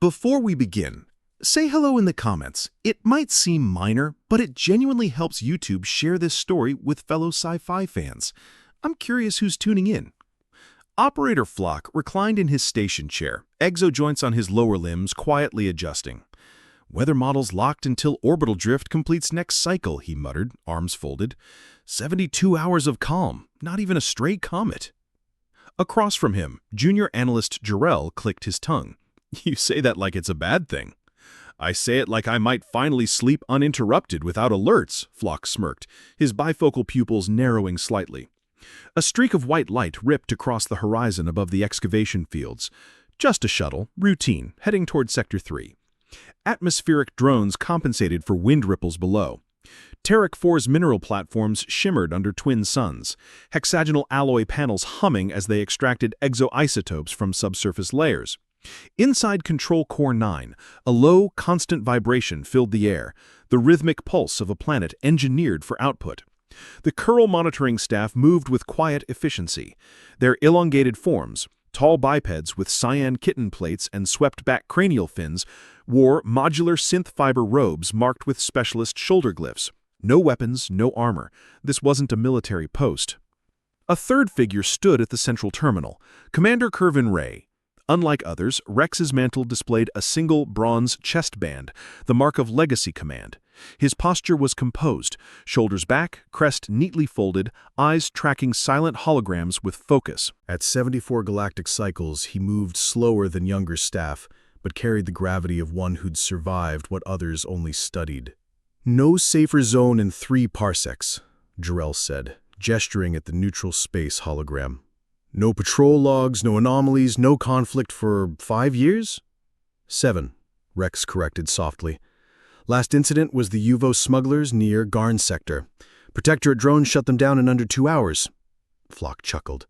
Before we begin, say hello in the comments. It might seem minor, but it genuinely helps YouTube share this story with fellow sci-fi fans. I'm curious who's tuning in. Operator Flock reclined in his station chair, exo joints on his lower limbs quietly adjusting. Weather models locked until orbital drift completes next cycle, he muttered, arms folded. 72 hours of calm, not even a stray comet. Across from him, junior analyst Jarrell clicked his tongue. You say that like it's a bad thing. I say it like I might finally sleep uninterrupted without alerts, Flock smirked, his bifocal pupils narrowing slightly. A streak of white light ripped across the horizon above the excavation fields. Just a shuttle, routine, heading toward Sector 3. Atmospheric drones compensated for wind ripples below. Terek 4's mineral platforms shimmered under twin suns, hexagonal alloy panels humming as they extracted exoisotopes from subsurface layers. Inside Control Core 9, a low, constant vibration filled the air, the rhythmic pulse of a planet engineered for output. The Curl monitoring staff moved with quiet efficiency. Their elongated forms, tall bipeds with cyan kitten plates and swept-back cranial fins, wore modular synth fiber robes marked with specialist shoulder glyphs. No weapons, no armor. This wasn't a military post. A third figure stood at the central terminal, Commander Kervin Ray. Unlike others, Rex's mantle displayed a single bronze chest band, the mark of legacy command. His posture was composed, shoulders back, crest neatly folded, eyes tracking silent holograms with focus. At 74 galactic cycles, he moved slower than younger staff, but carried the gravity of one who'd survived what others only studied. No safer zone in 3 parsecs, Jarrell said, gesturing at the neutral space hologram. No patrol logs, no anomalies, no conflict for 5 years? 7, Rex corrected softly. Last incident was the UVO smugglers near Garn Sector. Protectorate drones shut them down in under 2 hours. Flock chuckled.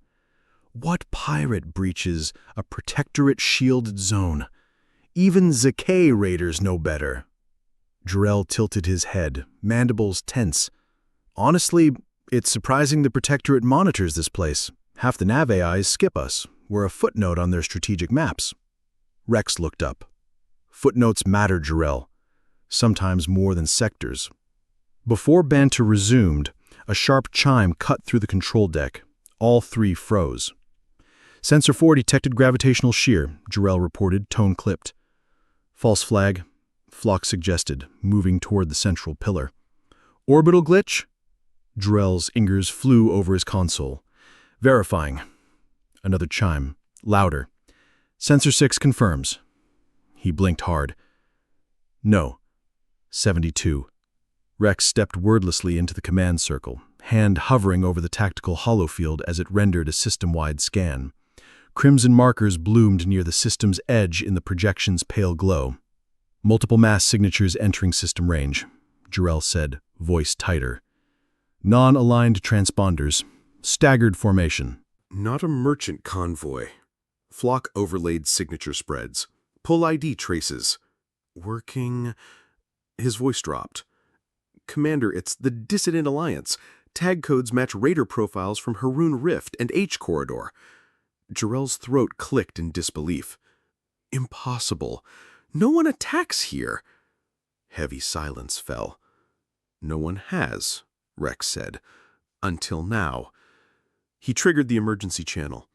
What pirate breaches a Protectorate-shielded zone? Even Zakay raiders know better. Jarrell tilted his head, mandibles tense. Honestly, it's surprising the Protectorate monitors this place. Half the nav AIs skip us. We're a footnote on their strategic maps. Rex looked up. Footnotes matter, Jarrell. Sometimes more than sectors. Before banter resumed, a sharp chime cut through the control deck. All 3 froze. Sensor 4 detected gravitational shear, Jarrell reported, tone clipped. False flag, Flock suggested, moving toward the central pillar. Orbital glitch? Jarrell's fingers flew over his console. Verifying. Another chime, louder. Sensor 6 confirms. He blinked hard. No. 72. Rex stepped wordlessly into the command circle, hand hovering over the tactical holofield as it rendered a system-wide scan. Crimson markers bloomed near the system's edge in the projection's pale glow. Multiple mass signatures entering system range, Jarrell said, voice tighter. Non-aligned transponders. Staggered formation. Not a merchant convoy. Flock overlaid signature spreads. Pull ID traces. Working... His voice dropped. Commander, it's the Dissident Alliance. Tag codes match raider profiles from Haroon Rift and H Corridor. Jarrell's throat clicked in disbelief. Impossible. No one attacks here. Heavy silence fell. No one has, Rex said. Until now. He triggered the emergency channel.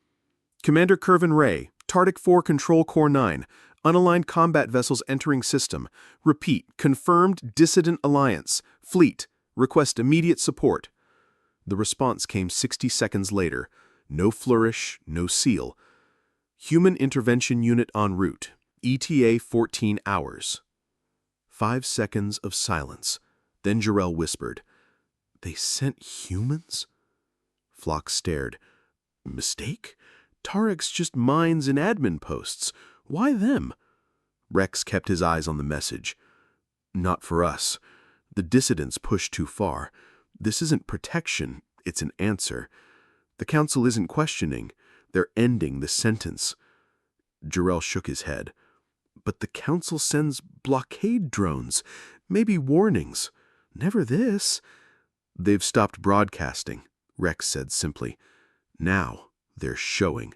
Commander Kervin Ray, Tardic 4 Control Core 9. Unaligned combat vessels entering system. Repeat, confirmed Dissident Alliance. Fleet, request immediate support. The response came 60 seconds later. No flourish, no seal. Human Intervention Unit en route. ETA 14 hours. 5 seconds of silence. Then Jarrell whispered, They sent humans? Flock stared. Mistake? Tarek's just mines and admin posts. Why them? Rex kept his eyes on the message. Not for us. The dissidents pushed too far. This isn't protection, it's an answer. The Council isn't questioning. They're ending the sentence. Jarrell shook his head. But the Council sends blockade drones. Maybe warnings. Never this. They've stopped broadcasting, Rex said simply. Now they're showing.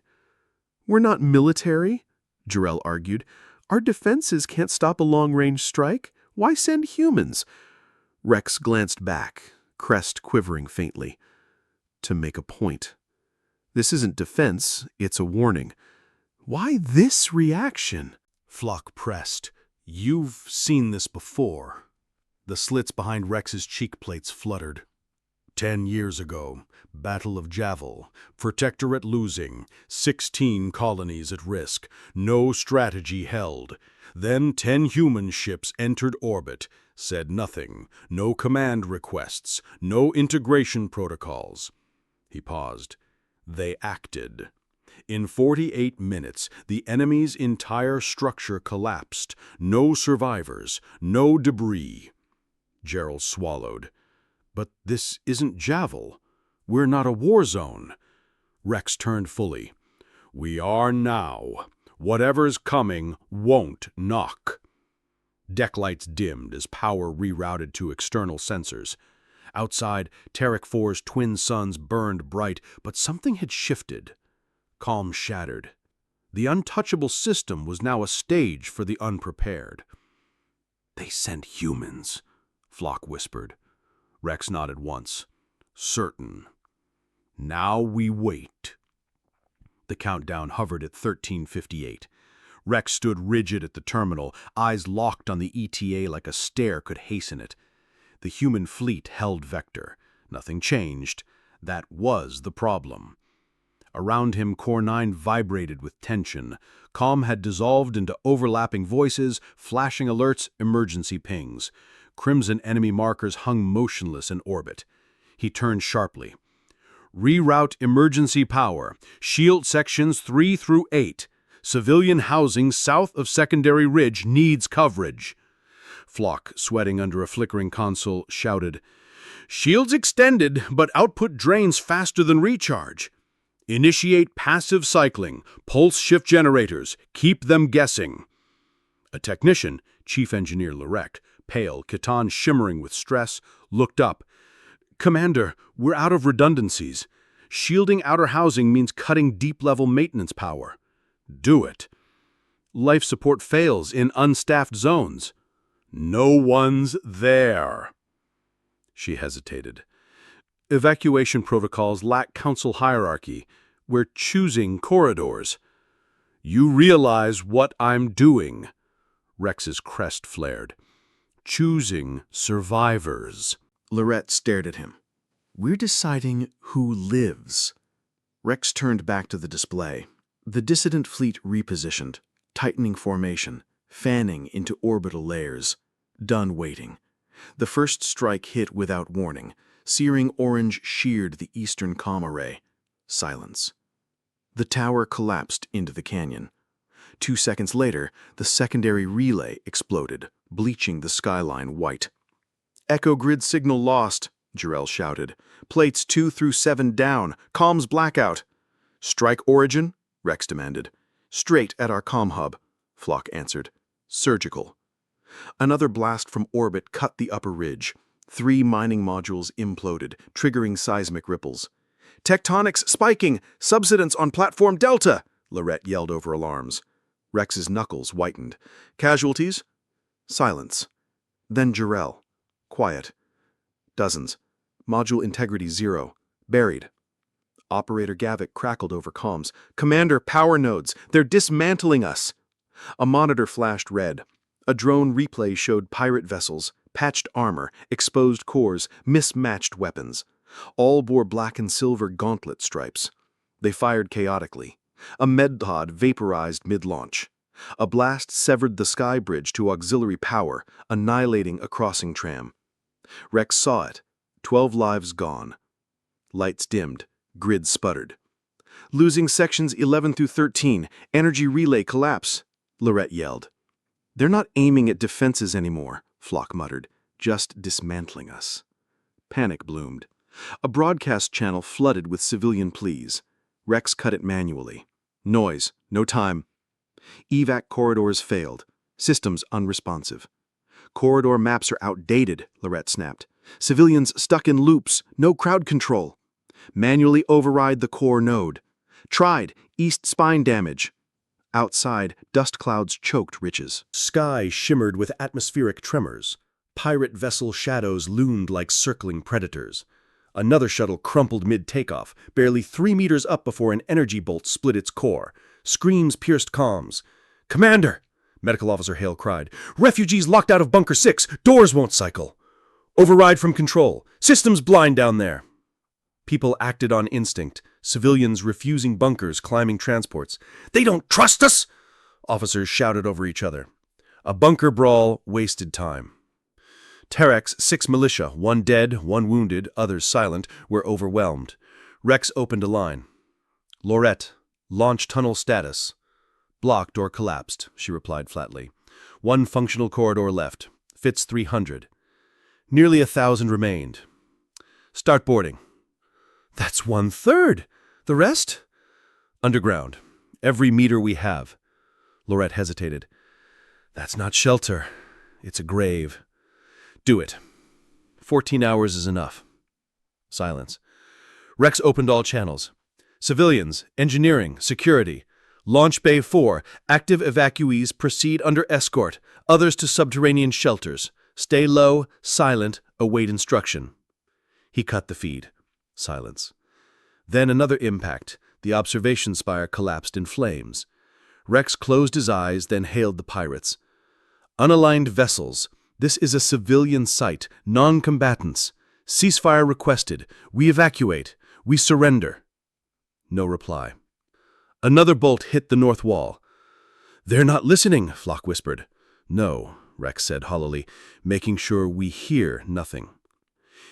We're not military, Jarrell argued. Our defenses can't stop a long-range strike. Why send humans? Rex glanced back, crest quivering faintly. To make a point. This isn't defense, it's a warning. Why this reaction? Flock pressed. You've seen this before. The slits behind Rex's cheek plates fluttered. 10 years ago, Battle of Javel, Protectorate losing, 16 colonies at risk, no strategy held. Then 10 human ships entered orbit, said nothing, no command requests, no integration protocols. He paused. They acted. In 48 minutes, the enemy's entire structure collapsed. No survivors, no debris. Gerald swallowed. But this isn't Javel. We're not a war zone. Rex turned fully. We are now. Whatever's coming won't knock. Deck lights dimmed as power rerouted to external sensors. Outside, Tarek 4's twin suns burned bright, but something had shifted. Calm shattered. The untouchable system was now a stage for the unprepared. They sent humans, Flock whispered. Rex nodded once. Certain. Now we wait. The countdown hovered at 13:58. Rex stood rigid at the terminal, eyes locked on the ETA like a stare could hasten it. The human fleet held vector. Nothing changed. That was the problem. Around him, Core 9 vibrated with tension. Calm had dissolved into overlapping voices, flashing alerts, emergency pings. Crimson enemy markers hung motionless in orbit. He turned sharply. Reroute emergency power. Shield sections 3 through 8. Civilian housing south of Secondary Ridge needs coverage. Flock, sweating under a flickering console, shouted, Shields extended, but output drains faster than recharge. Initiate passive cycling. Pulse shift generators. Keep them guessing. A technician, Chief Engineer Lorette, pale, Khitan shimmering with stress, looked up. Commander, we're out of redundancies. Shielding outer housing means cutting deep-level maintenance power. Do it. Life support fails in unstaffed zones. No one's there. She hesitated. Evacuation protocols lack council hierarchy. We're choosing corridors. You realize what I'm doing. Rex's crest flared. Choosing survivors. Lorette stared at him. We're deciding who lives. Rex turned back to the display. The dissident fleet repositioned, tightening formation, fanning into orbital layers. Done waiting. The first strike hit without warning. Searing orange sheared the eastern comm array. Silence. The tower collapsed into the canyon. 2 seconds later, the secondary relay exploded, bleaching the skyline white. Echo grid signal lost, Jarrell shouted. Plates 2 through 7 down. Comms blackout. Strike origin? Rex demanded. Straight at our comm hub, Flock answered. Surgical. Another blast from orbit cut the upper ridge. 3 mining modules imploded, triggering seismic ripples. Tectonics spiking! Subsidence on platform Delta! Lorette yelled over alarms. Rex's knuckles whitened. Casualties? Silence. Then Jarrell. Quiet. Dozens. Module integrity 0. Buried. Operator Gavick crackled over comms. Commander, power nodes! They're dismantling us! A monitor flashed red. A drone replay showed pirate vessels, patched armor, exposed cores, mismatched weapons. All bore black and silver gauntlet stripes. They fired chaotically. A med-pod vaporized mid-launch. A blast severed the sky bridge to auxiliary power, annihilating a crossing tram. Rex saw it. 12 lives gone. Lights dimmed. Grid sputtered. Losing sections 11 through 13. Energy relay collapse, Lorette yelled. They're not aiming at defenses anymore, Flock muttered. Just dismantling us. Panic bloomed. A broadcast channel flooded with civilian pleas. Rex cut it manually. Noise. No time. Evac corridors failed. Systems unresponsive. Corridor maps are outdated, Lorette snapped. Civilians stuck in loops. No crowd control. Manually override the core node. Tried. East spine damage. Outside, dust clouds choked Riches. Sky shimmered with atmospheric tremors. Pirate vessel shadows loomed like circling predators. Another shuttle crumpled mid-takeoff, barely 3 meters up before an energy bolt split its core. Screams pierced comms. "Commander!" Medical Officer Hale cried. "Refugees locked out of Bunker 6. Doors won't cycle. Override from control. Systems blind down there." People acted on instinct. Civilians refusing bunkers, climbing transports. "They don't trust us!" Officers shouted over each other. A bunker brawl wasted time. Terex, 6 militia, 1 dead, 1 wounded, others silent, were overwhelmed. Rex opened a line. "Lorette, launch tunnel status." "Blocked or collapsed," she replied flatly. "1 functional corridor left. Fits 300. Nearly 1,000 remained. Start boarding." "That's 1/3. The rest?" "Underground. Every meter we have." Lorette hesitated. "That's not shelter. It's a grave." "Do it. 14 hours is enough." Silence. Rex opened all channels. "Civilians, engineering, security. Launch Bay 4. Active evacuees proceed under escort. Others to subterranean shelters. Stay low, silent, await instruction." He cut the feed. Silence. Then another impact. The observation spire collapsed in flames. Rex closed his eyes, then hailed the pirates. "Unaligned vessels. This is a civilian site. Non-combatants. Ceasefire requested. We evacuate. We surrender." No reply. Another bolt hit the north wall. "They're not listening," Flock whispered. "No," Rex said hollowly, making sure we hear nothing.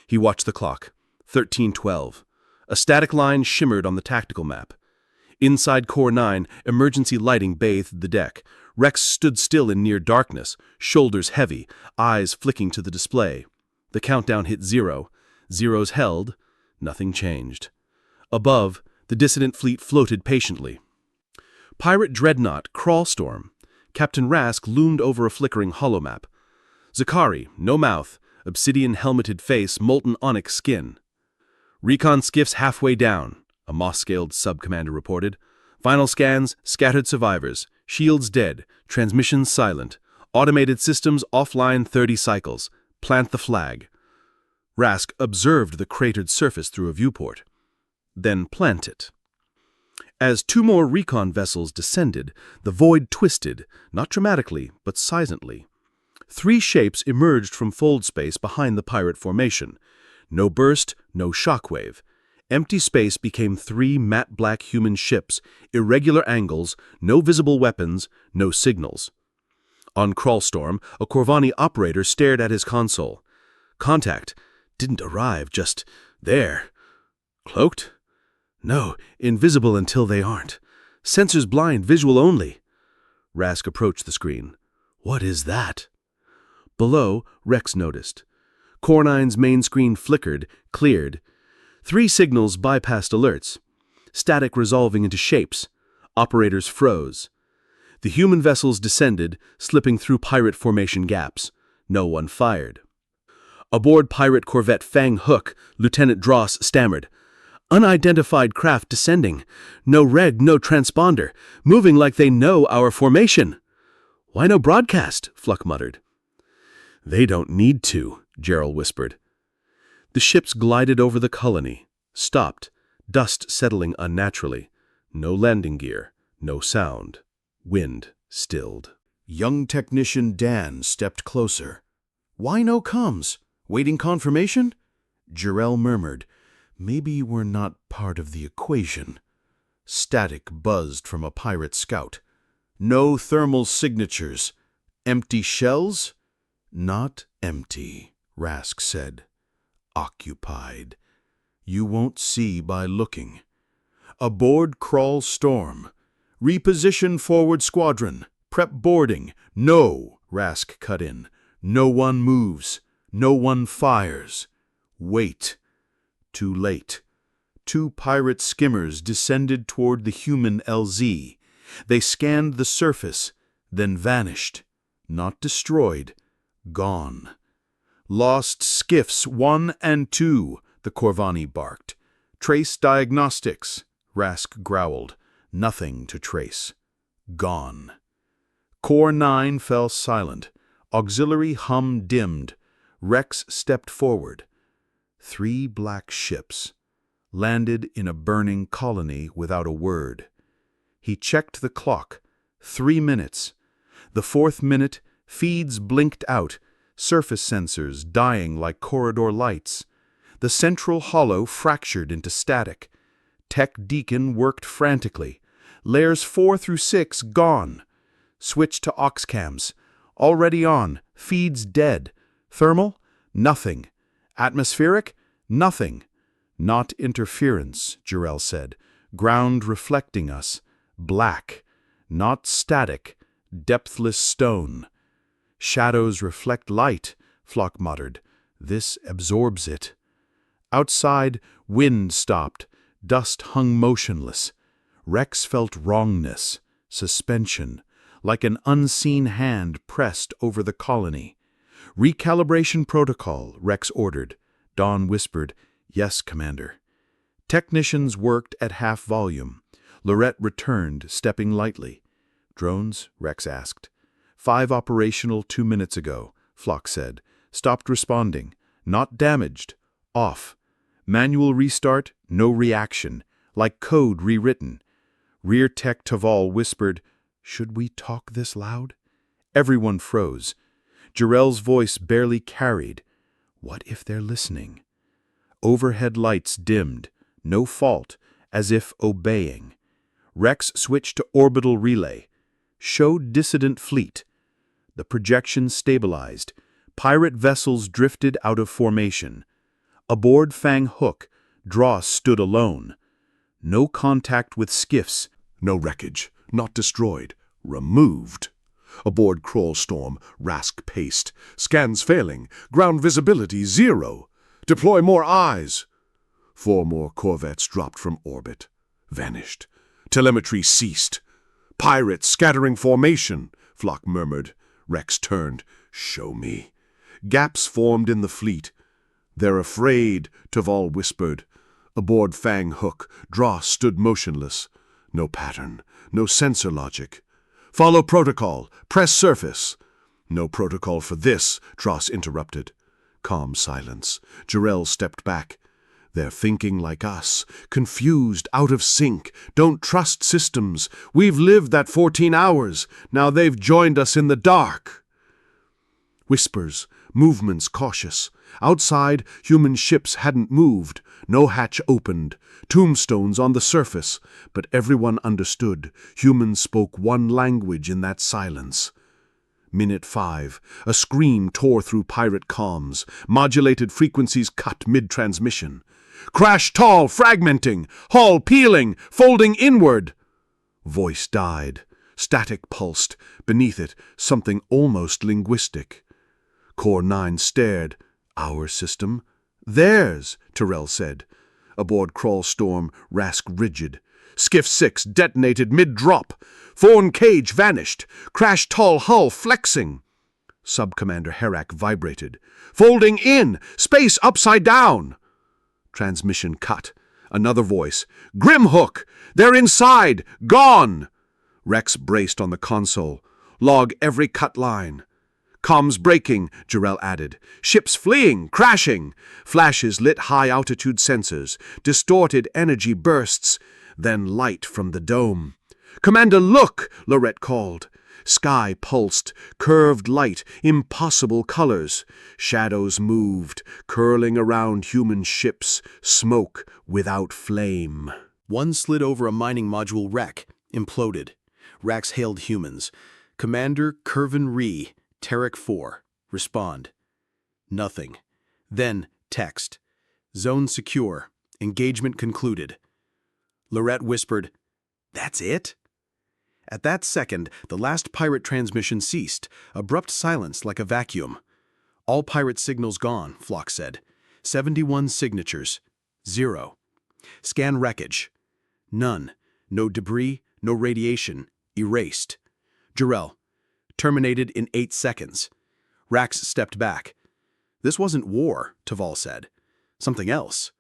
He watched the clock. 13:12. A static line shimmered on the tactical map. Inside Core 9, emergency lighting bathed the deck. Rex stood still in near darkness, shoulders heavy, eyes flicking to the display. The countdown hit 0. Zeros held. Nothing changed. Above, the dissident fleet floated patiently. Pirate dreadnought, Crawlstorm. Captain Rask loomed over a flickering holomap. Zakari, no mouth, obsidian-helmeted face, molten onyx skin. "Recon skiffs halfway down," a moss-scaled sub-commander reported. "Final scans, scattered survivors. Shields dead. Transmissions silent. Automated systems offline 30 cycles. Plant the flag." Rask observed the cratered surface through a viewport. "Then plant it." As 2 more recon vessels descended, the void twisted, not dramatically, but silently. 3 shapes emerged from fold space behind the pirate formation. No burst, no shockwave. Empty space became 3 matte black human ships, irregular angles, no visible weapons, no signals. On Crawlstorm, a Corvani operator stared at his console. "Contact. Didn't arrive, just there. Cloaked? No, invisible until they aren't. Sensors blind, visual only." Rask approached the screen. "What is that?" Below, Rex noticed. Core 9's main screen flickered, cleared. 3 signals bypassed alerts. Static resolving into shapes. Operators froze. The human vessels descended, slipping through pirate formation gaps. No one fired. Aboard pirate corvette Fang Hook, Lieutenant Dross stammered. "Unidentified craft descending. No reg, no transponder. Moving like they know our formation." "Why no broadcast?" Fluck muttered. "They don't need to," Gerald whispered. The ships glided over the colony, stopped, dust settling unnaturally. No landing gear, no sound. Wind stilled. Young technician Dan stepped closer. "Why no comms? Waiting confirmation?" Jarrell murmured. "Maybe we're not part of the equation." Static buzzed from a pirate scout. "No thermal signatures. Empty shells?" "Not empty," Rask said. "Occupied. You won't see by looking. Aboard Crawlstorm. Reposition forward squadron. Prep boarding." "No," Rask cut in. "No one moves. No one fires. Wait." Too late. 2 pirate skimmers descended toward the human LZ. They scanned the surface, then vanished. Not destroyed. Gone. "Lost skiffs 1 and 2, the Corvani barked. "Trace diagnostics," Rask growled. "Nothing to trace." Gone. Core 9 fell silent. Auxiliary hum dimmed. Rex stepped forward. 3 black ships landed in a burning colony without a word. He checked the clock. 3 minutes. The 4th minute, feeds blinked out, surface sensors dying like corridor lights. The central hollow fractured into static. Tech Deacon worked frantically. Layers 4 through 6 gone. Switch to aux-cams. Already on. Feeds dead. Thermal? Nothing. Atmospheric? Nothing. Not interference, Jarrell said. Ground reflecting us. Black. Not static. Depthless stone. Shadows reflect light, Flock muttered. This absorbs it. Outside, wind stopped. Dust hung motionless. Rex felt wrongness, suspension, like an unseen hand pressed over the colony. Recalibration protocol, Rex ordered. Dawn whispered, Yes, Commander. Technicians worked at half volume. Lorette returned, stepping lightly. Drones? Rex asked. 5 operational 2 minutes ago, Flock said. Stopped responding. Not damaged. Off. Manual restart, no reaction. Like code rewritten. Rear Tech Taval whispered, Should we talk this loud? Everyone froze. Jarrell's voice barely carried. What if they're listening? Overhead lights dimmed. No fault, as if obeying. Rex switched to orbital relay. Showed dissident fleet. The projection stabilized. Pirate vessels drifted out of formation. Aboard Fang Hook, Dross stood alone. No contact with skiffs. No wreckage. Not destroyed. Removed. Aboard Crawlstorm, Rask paced. Scans failing. Ground visibility 0. Deploy more eyes. 4 more corvettes dropped from orbit. Vanished. Telemetry ceased. Pirates scattering formation, Flock murmured. Rex turned. Show me. Gaps formed in the fleet. They're afraid, Taval whispered. Aboard Fang Hook, Dross stood motionless. No pattern, no sensor logic. Follow protocol, press surface. No protocol for this, Dross interrupted. Calm silence. Jarrell stepped back. They're thinking like us, confused, out of sync, don't trust systems. We've lived that 14 hours. Now they've joined us in the dark. Whispers, movements cautious. Outside, human ships hadn't moved. No hatch opened. Tombstones on the surface. But everyone understood. Humans spoke one language in that silence. Minute 5. A scream tore through pirate comms. Modulated frequencies cut mid-transmission. Crash tall, fragmenting. Hull peeling, folding inward. Voice died. Static pulsed. Beneath it, something almost linguistic. Core 9 stared. Our system? Theirs, Tyrell said. Aboard Crawlstorm, Rask rigid. Skiff 6 detonated mid-drop. Forn cage vanished. Crash tall hull flexing. Sub-Commander Herak vibrated. Folding in! Space upside down! Transmission cut. Another voice. Grimhook! They're inside! Gone! Rex braced on the console. Log every cut line. Comms breaking, Jarrell added. Ships fleeing, crashing. Flashes lit high-altitude sensors. Distorted energy bursts. Then light from the dome. Commander, look! Lorette called. Sky pulsed, curved light, impossible colors. Shadows moved, curling around human ships, smoke without flame. One slid over a mining module wreck, imploded. Rax hailed humans. Commander Kervin Ree, Terek 4. Respond. Nothing. Then text. Zone secure. Engagement concluded. Lorette whispered, That's it? At that second, the last pirate transmission ceased, abrupt silence like a vacuum. All pirate signals gone, Flock said. 71 signatures. 0. Scan wreckage. None. No debris, no radiation. Erased. Jarrell. Terminated in 8 seconds. Rax stepped back. This wasn't war, Taval said. Something else.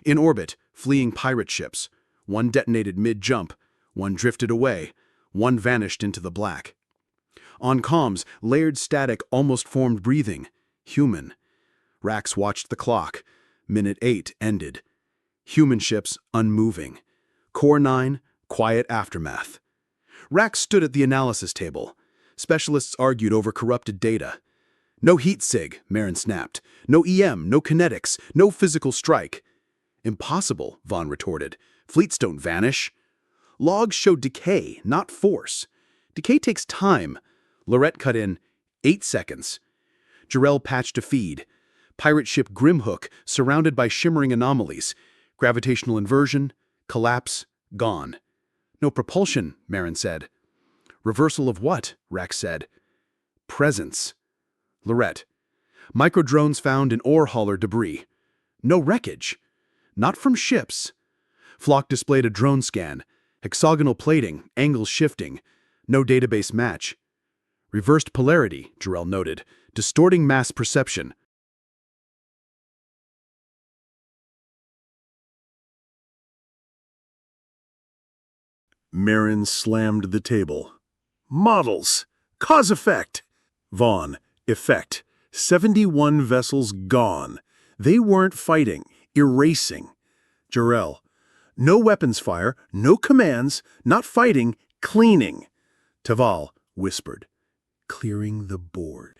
In orbit, fleeing pirate ships. One detonated mid-jump. One drifted away. One vanished into the black. On comms, layered static almost formed breathing. Human. Rax watched the clock. Minute 8 ended. Human ships unmoving. Core 9, quiet aftermath. Rax stood at the analysis table. Specialists argued over corrupted data. No heat sig, Marin snapped. No EM, no kinetics, no physical strike. Impossible, Vaughn retorted. Fleets don't vanish. Logs show decay, not force. Decay takes time. Lorette cut in 8 seconds. Jarrell patched a feed. Pirate ship Grimhook, surrounded by shimmering anomalies. Gravitational inversion, collapse, gone. No propulsion, Marin said. Reversal of what? Rax said. Presence. Lorette. Microdrones found in ore hauler debris. No wreckage. Not from ships. Flock displayed a drone scan. Hexagonal plating, angles shifting. No database match. Reversed polarity, Jarrell noted, distorting mass perception. Marin slammed the table. Models. Cause-effect. Vaughn. Effect. 71 vessels gone. They weren't fighting. Erasing. Jarrell. No weapons fire, no commands, not fighting, cleaning. Taval whispered. Clearing the board.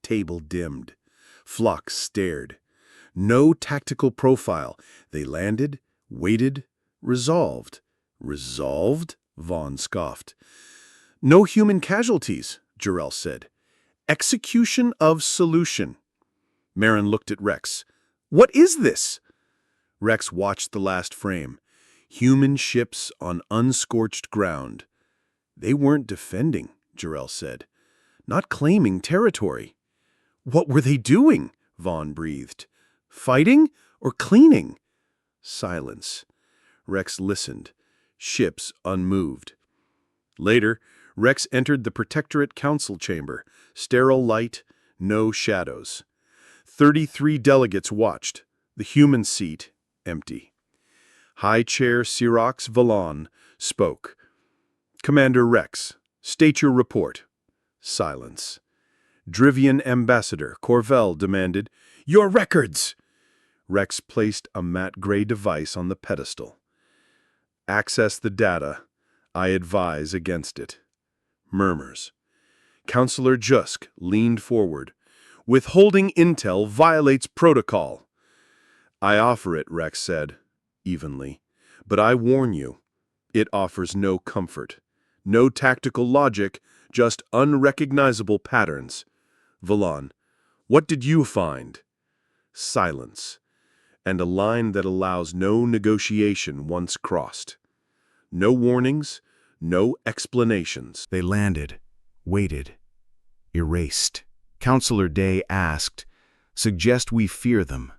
Table dimmed. Flock stared. No tactical profile. They landed, waited, resolved. Resolved? Vaughn scoffed. No human casualties, Jarrell said. Execution of solution. Marin looked at Rex. What is this? Rex watched the last frame. Human ships on unscorched ground. They weren't defending, Jarrell said. Not claiming territory. What were they doing? Vaughn breathed. Fighting or cleaning? Silence. Rex listened. Ships unmoved. Later, Rex entered the Protectorate Council chamber. Sterile light, no shadows. 33 delegates watched. The human seat empty. High Chair Sirox Valon spoke. Commander Rex, state your report. Silence. Drivian Ambassador Corvell demanded, Your records! Rex placed a matte gray device on the pedestal. Access the data. I advise against it. Murmurs. Counselor Jusk leaned forward. Withholding intel violates protocol. I offer it, Rex said, evenly. But I warn you, it offers no comfort. No tactical logic, just unrecognizable patterns. Valon, what did you find? Silence. And a line that allows no negotiation once crossed. No warnings, no explanations. They landed, waited, erased. Counselor Day asked, Suggest we fear them.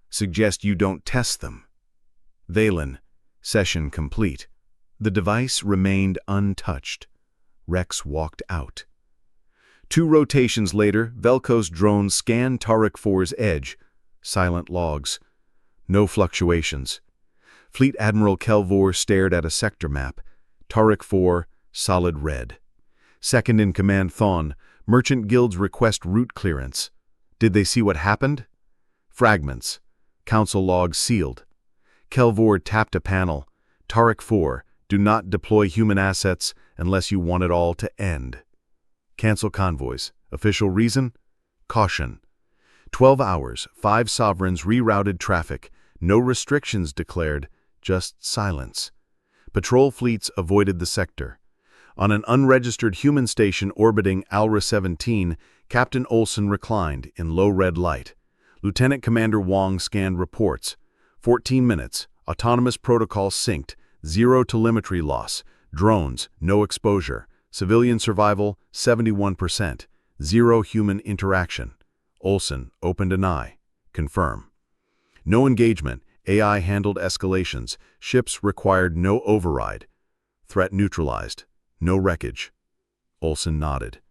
Suggest you don't test them. Valen, session complete. The device remained untouched. Rex walked out. 2 rotations later, Velko's drone scanned Tariq 4's edge. Silent logs. No fluctuations. Fleet Admiral Kelvor stared at a sector map. Tariq 4, solid red. Second in command Thawne, Merchant Guild's request route clearance. Did they see what happened? Fragments. Council logs sealed. Kelvor tapped a panel. Tariq 4, do not deploy human assets unless you want it all to end. Cancel convoys. Official reason? Caution. 12 hours, 5 sovereigns rerouted traffic. No restrictions declared, just silence. Patrol fleets avoided the sector. On an unregistered human station orbiting Alra 17, Captain Olsen reclined in low red light. Lieutenant Commander Wong scanned reports. 14 minutes, autonomous protocol synced, 0 telemetry loss, drones, no exposure, civilian survival, 71%, 0 human interaction. Olsen opened an eye. Confirm. No engagement, AI handled escalations, ships required no override. Threat neutralized, no wreckage. Olsen nodded.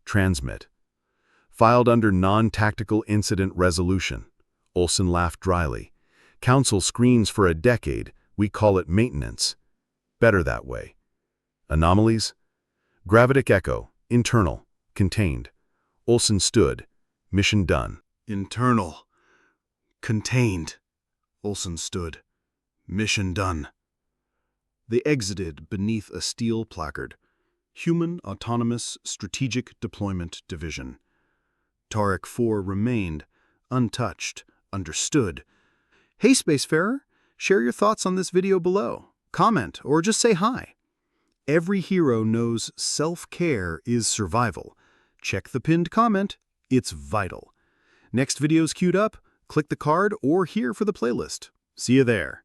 Transmit. Filed under non-tactical incident resolution. Olsen laughed dryly. Council screens for a decade, we call it maintenance. Better that way. Anomalies? Gravitic echo, internal, contained. Olsen stood. Mission done. Internal. Contained. Olsen stood. Mission done. They exited beneath a steel placard. Human Autonomous Strategic Deployment Division. Tarek 4 remained, untouched, understood. Hey, Spacefarer, share your thoughts on this video below. Comment, or just say hi. Every hero knows self-care is survival. Check the pinned comment, it's vital. Next video's queued up, click the card or here for the playlist. See you there.